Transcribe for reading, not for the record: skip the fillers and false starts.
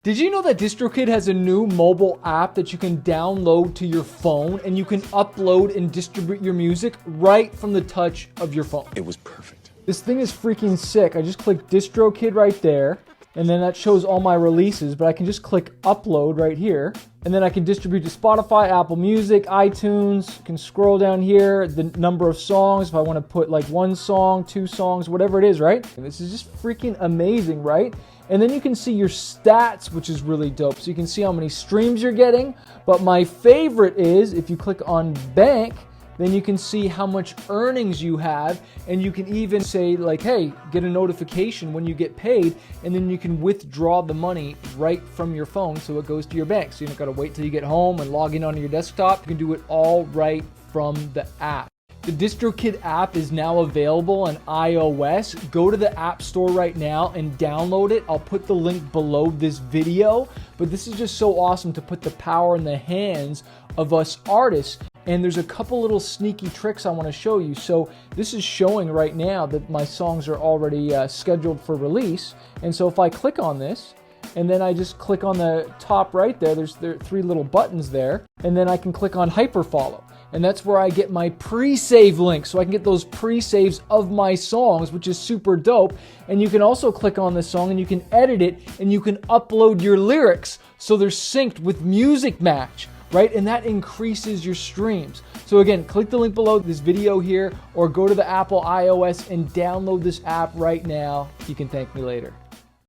Did you know that DistroKid has a new mobile app that you can download to your phone and you can upload and distribute your music right from the touch of your phone? It was perfect. This thing is freaking sick. I just click DistroKid right there, and then that shows all my releases, but I can just click upload right here, and then I can distribute to Spotify, Apple Music, iTunes. I can scroll down here, the number of songs, if I want to put like 1 song, 2 songs, whatever it is, right? And this is just freaking amazing, right? And then you can see your stats, which is really dope. So you can see how many streams you're getting, but my favorite is if you click on bank, then you can see how much earnings you have, and you can even say like, hey, get a notification when you get paid, and then you can withdraw the money right from your phone so it goes to your bank. So you don't gotta wait till you get home and log in onto your desktop. You can do it all right from the app. The DistroKid app is now available on iOS. Go to the App Store right now and download it. I'll put the link below this video, but this is just so awesome to put the power in the hands of us artists. And there's a couple little sneaky tricks I want to show you. So this is showing right now that my songs are already scheduled for release. And so if I click on this, and then I just click on the top right there, there are 3 little buttons there, and then I can click on Hyperfollow. And that's where I get my pre-save link, so I can get those pre-saves of my songs, which is super dope. And you can also click on this song and you can edit it, and you can upload your lyrics so they're synced with Music Match, right? And that increases your streams. So again, click the link below this video here, or go to the Apple iOS and download this app right now. You can thank me later.